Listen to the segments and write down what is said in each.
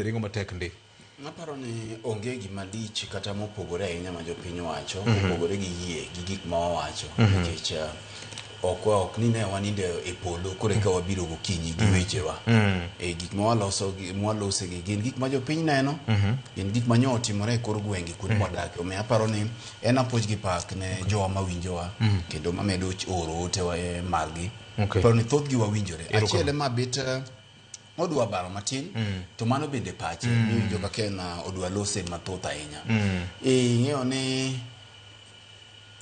ringo matek ndi. Aparo ni onge gima lich kata mopogore ahinya ma jopiny wacho, mopogore gi yie gi gik ma wawacho, nikech ok ni ne waninde e polo kore ka wabiro gokinyi gi wechewa. Gik ma walose gi gin gik ma jopiny neno, gin gik ma nyo otimore e kor gwenge kuonde modak. Omiyo aparo ni en apuoch gi pak ne jowa mawinjowa kendo mamedo oro otewa margi. Aparo ni thoth gi wawinjore. Achiel ema bit odwa baro matin, to mano bende pache, miwinjo ka kena odwa lose mathoth ahinya. Ing'eyo ni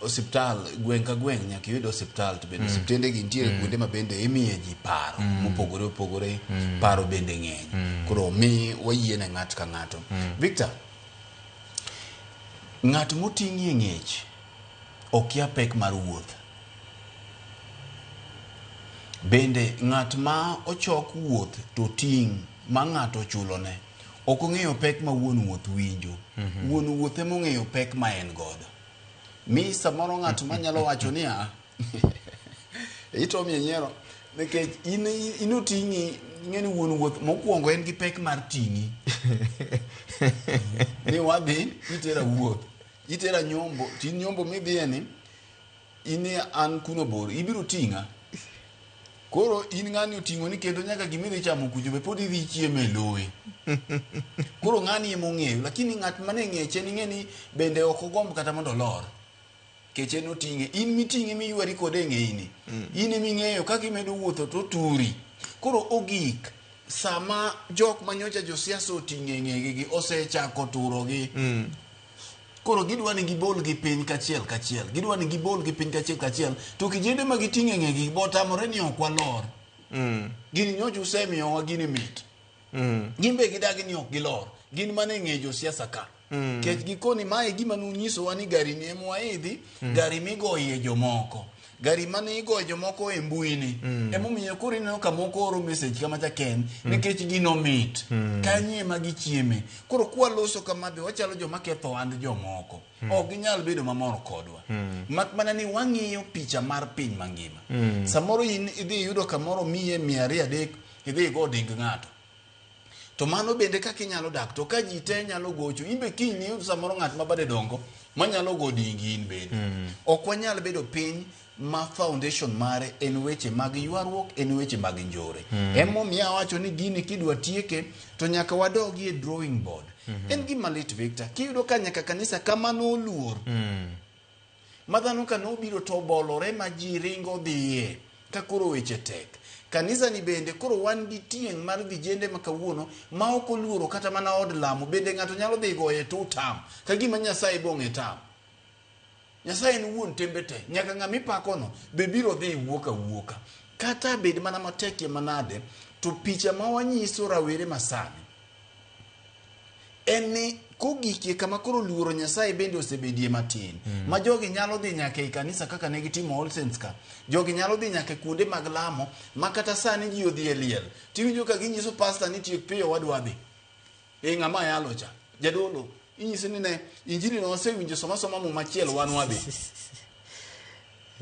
osiptal, gweng' ka gweng' nyaka iyud osiptal, to bende osiptende gi nitiere kuonde ma bende imiye ji paro mopogore opogore, paro bende ng'eny. Koro mi wayiene ng'at ka ng'ato. Victor, ng'at moting'i e ng'ech okia pek mar wuoth. Bende ng'at ma ochok wuoth to ting' ma ng'ato ochulone ok ong'eyo pek ma wuon wuoth winjo. Wuon wuoth ema ong'eyo pek ma en godo. Mi samoro ng'at ma nyalo wacho ni ito mi nyiero nikech in oting'i, ng'eni wuon wuoth mokwongo en gi pek mar ting'i. Ni wadhi itera wuoth, itera nyombo, tin nyombo midhiye ni ini an kuno bor, ibiro ting'a. Koro in ng'ani oting'o ni kendo nyaka gimidhi chamo kucho be pod idhi chieme lowe. Koro ng'ani emo ng'eyo, lakini ng'at mane ng'eche ni ng'eni bende ok ogomb kata mondo lor. Keche no ting'e, in miting'e miywari kode ng'eyini. In ming'eyo kaka imedo wuotho to turi. Koro ogik, sama jok manyocha josiasa oting'e ng'egi gi osechako turogi. Koro gidwa ni gibol gi piny kachiel kachiel. Gidwa ni gibol gi piny kachiel kachiel. To kijende ma giting'e ng'egi botamore ni ok walor. Gini nyocha usemiyowa gini mit. Gimbe gidagi ni ok gilor. Gin mane ng'e josiasa ka. Kech gikoni mae gima nunyisowa ni gari ni ema waidhi, gari migoye jomoko. Gari mane igoye jomoko e mbui ni. Emomiyo koro ineno ka moko oro message kama chaken nikech gino mit. Kanye ma gichieme. Koro kwa loso kama be wachalo joma ketho ohand jomoko. Ok ginyal bedo mamor kodwa. Mak mana ni wang'iyo picha mar piny mangima. Samoro idhi yudo kamoro miye 200 idhi go ding ng'ato. To mano bende kaka inyalo dak, to ka ji te nyalo gocho, imbe kiny ni yud samoro ng'at ma bade dongo manyalo go dingi in bende. Ok wanyal bedo piny ma foundation mare en weche mag ywaruok, en weche mag njore. Emomiyo awacho ni gini kidwa tieke to nyaka wadogi e drawing board. En gima lit, Victor, kiyudo ka nyaka kanisa kama noluor. Madhano ka nobiro to bolore ma ji ringo dhiye ka koro weche tek. Kanisa ni bende koro wan gi tieng' mar vijende ma kawuono ma ok oluoro kata mana od lamo, bende ng'ato nyalo dhi goye to tam ka gima Nyasaye bong'e tam. Nyasaye en wuon tembe te, nyaka ng'ami pakono be biro dhi wuoka wuoka. Kata bed mana matekie manade, to picha ma wanyiso rawere masani en ni kogikie kama koro luoro Nyasaye bende osebedie matin. Ma jogi nyalo dhi nyaka e kanisa kaka ne gitimo All Saints ka. Jogi nyalo dhi nyaka kuonde mag lamo ma kata sani ji odhi e liel. Tiwinjo ka ginyiso pastor ni tiek piyo wadwa dhi. Ng'ama yalo cha. Jadolo inyisi ni ne injili no osewinjo soma mu machielo wan wadhi.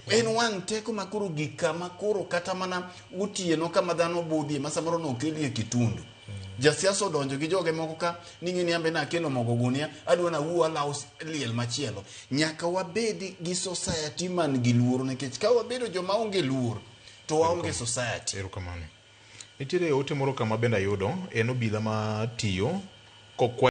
En wang' teko makoro gika makoro kata mana utieno kama dhano budhie ma samoro no kelie kitundu. Jasiasa odonjo gi joge moko ka ning'e ni ambe na kelo mogo gunia adwa na wuo alaus liel machielo. Nyaka wabedi gi society man gi luoro, nikech ka wabedo joma onge luor to waonge society. Erokamano. Nitiere ote moro kama benda yudo en obila ma tiyo kokwa